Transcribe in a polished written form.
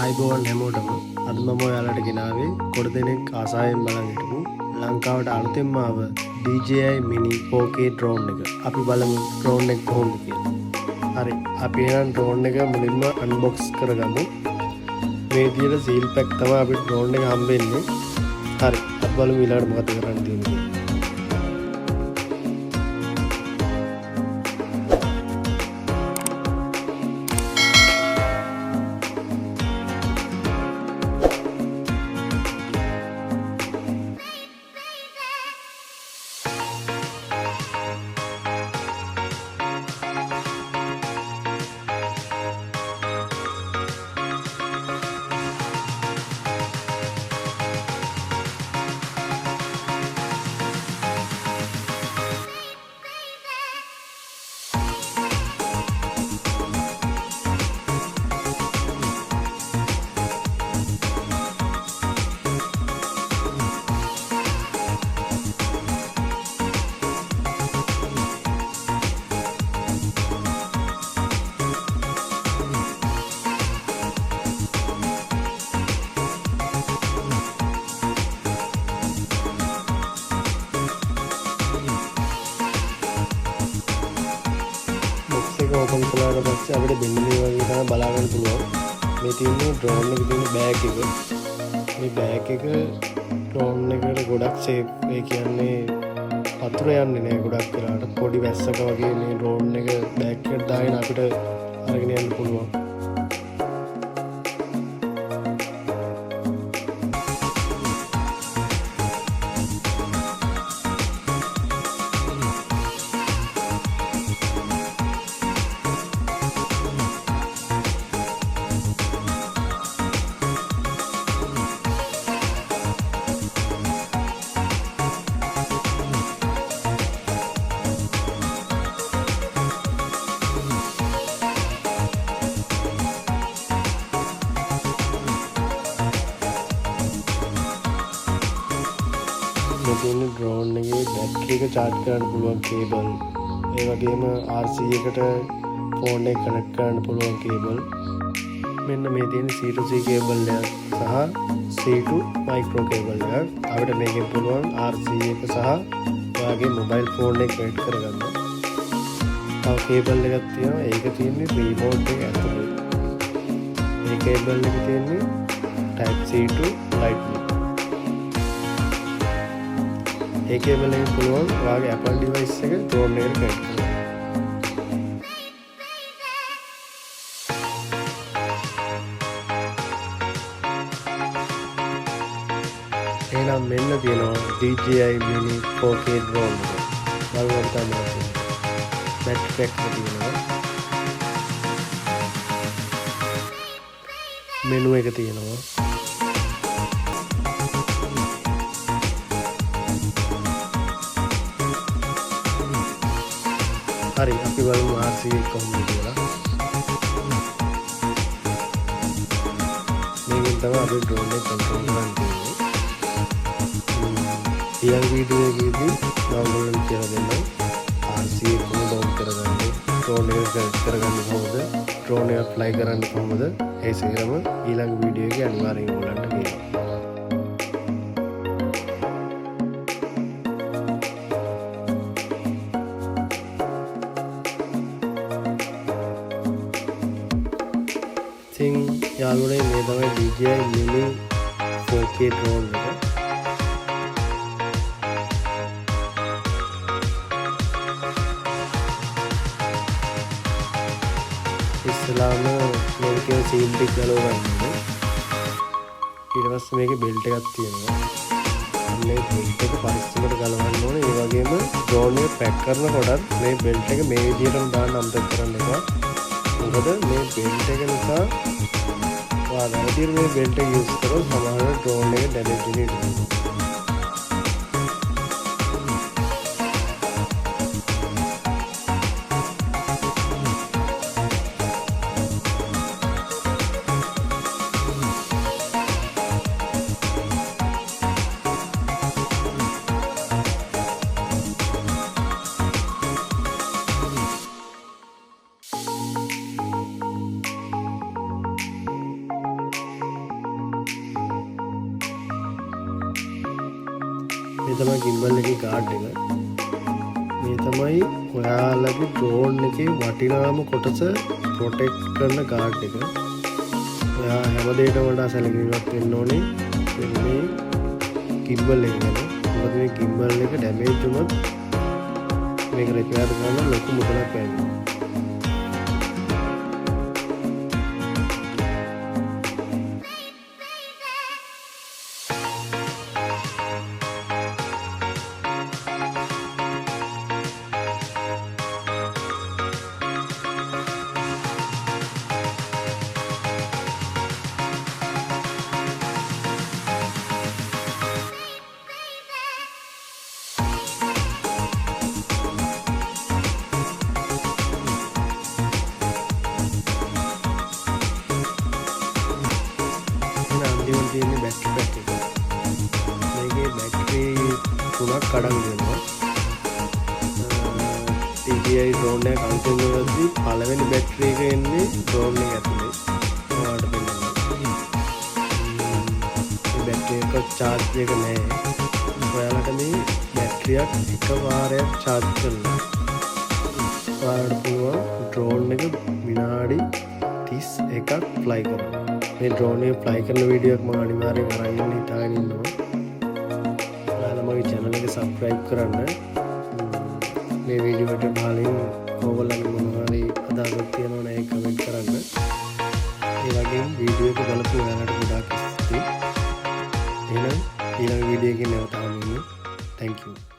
ආයිබෝවන් හැමෝටම අද මම ඔයාලට ගෙනාවේ කොට දෙනෙක් ආසාවෙන් බලන් හිටපු ලංකාවට අලුතෙන්ම ආව DJI Mini 4K drone එක. අපි බලමු drone එක කොහොමද කියලා. හරි, අපි එහෙනම් drone එක මුලින්ම unbox කරගමු. මේ විදිහට seal pack තමයි අපිට drone එක හම්බෙන්නේ. හරි, අපි බලමු ඊළඟට මොකද කරන්න තියෙන්නේ. ඕපන් කළාට පස්සේ අපිට මෙන්න මේ වගේ තමයි බලා ගන්න පුළුවන්. මේ තියෙන්නේ drone එකේ තියෙන බෑග් එක. මේ බෑග් එක drone එකට ගොඩක් සේෆ්. ඒ කියන්නේ වතුර යන්නේ නැහැ ගොඩක් වෙලාවට. පොඩි වැස්සක වගේ මේ drone එක බෑග් එකට දාගෙන අපිට අරගෙන යන්න පුළුවන්. මෙතන drone එකේ බැටරි එක charge කරන්න පුළුවන් කේබල්, ඒ වගේම RC එකට ෆෝන් එක කනෙක්ට් කරන්න පුළුවන් කේබල්. මෙන්න මේ තියෙන C2C කේබල් එක සහ C2 මයික්‍රෝ කේබල් එක. අපිට මේකෙන් පුළුවන් RC එක සහ ඔයාගේ මොබයිල් ෆෝන් එක කනෙක්ට් කරගන්න. තව කේබල් එකක් තියෙනවා. ඒක තියෙන්නේ රිමෝට් එක ඇතුලේ. මේ කේබල් එක තියෙන්නේ Type C to Lightning. A cable එකෙන් පුළුවන් ඔයාගේ Apple device එක drone එකට කනෙක්ට් කරන්න. එහෙනම් මෙන්න තියෙනවා DJI Mini 4K drone එක. බලන්න තමයි බැටරි පැක් එක තියෙනවා. මෙනු එක තියෙනවා. හරි, අපි බලමු RC එක කොහොමද කියලා. මේකෙන් තමයි අපි drone එක control කරන්න තියෙන්නේ. ඊළඟ වීඩියෝ එකේදී මම ඔයගොල්ලන්ට කියලා දෙන්නම් RC එක කොහොමද on කරගන්නේ, drone එක connect කරගන්නේ කොහොමද, drone එක fly කරන්නේ කොහොමද, ඒ සියල්ලම ඊළඟ වීඩියෝ එකේ අනිවාර්යෙන් ඔයගොල්ලන්ට කියනවා. ඉතින් යාළුවනේ මේ තමයි DJI Mini 4K drone එක. ඉස්සලාම මේකේ සීල් ටික ගලවලා ඉන්නේ. ඊට පස්සේ මේකේ බෙල්ට් එකක් තියෙනවා. මේ බෙල්ට් එක පරිස්සමට ගලවන්න ඕනේ. ඒ වගේම drone එක පැක් කරනකොට මේ බෙල්ට් එක මේ විදිහටම දාන්න අමතක කරන්න එපා. මොකද මේ බෙල්ට් එක නිසා ඔයාලා වැරදියට මේ බෙල්ට් එක යූස් කරොත් සමහරවිට drone එක ඩැමේජ් වෙන්න ඉඩ තියෙනවා. මේ තමයි gimbal එකේ guard එක. මේ තමයි ඔයාලගේ drone එකේ වටිනාම කොටස protect කරන guard එක. ඔයා හැම දෙයකටම වඩා සැලකිලිමත් වෙන්න ඕනේ මේ gimbal එක ගැන. මොකද මේ gimbal එක damage වුණොත් මේක repair කරන්න ලොකු මුදලක් වෙනවා. තියෙන්නේ බැටරි පැක් එක. මේකේ බැටරි 3ක් කඩන් දෙනවා. DJI drone එක කන්ට්‍රෝල් කරද්දී පළවෙනි බැටරි එක එන්නේ drone එක ඇතුලේ. ඔයාලට පෙන්නනවා. මේ බැටරි එක charge එක නැහැ. ඔයාලට මේ බැටරියක් එකපාරයක් charge කරලා ඔයාලට පුළුවන් drone එක විනාඩි 31ක් fly කරන්න. මේ drone එක fly කරන වීඩියෝ එක මම අනිවාර්යෙන් අරන් ඉන්න හිතාගෙන ඉන්නවා. ඔයාලා මගේ channel එක subscribe කරන්න. මේ වීඩියෝ එකට බලමින් ඕගොල්ලන්ගේ මොනවා හරි අදහසක් තියෙනවා නම් ඒක කමෙන්ට් කරන්න. ඒ වගේම වීඩියෝ එක බලපු ඔයාලට ගොඩාක් ස්තුතියි. එහෙනම් ඊළඟ වීඩියෝ එකකින් නැවත හමු වෙමු. Thank you.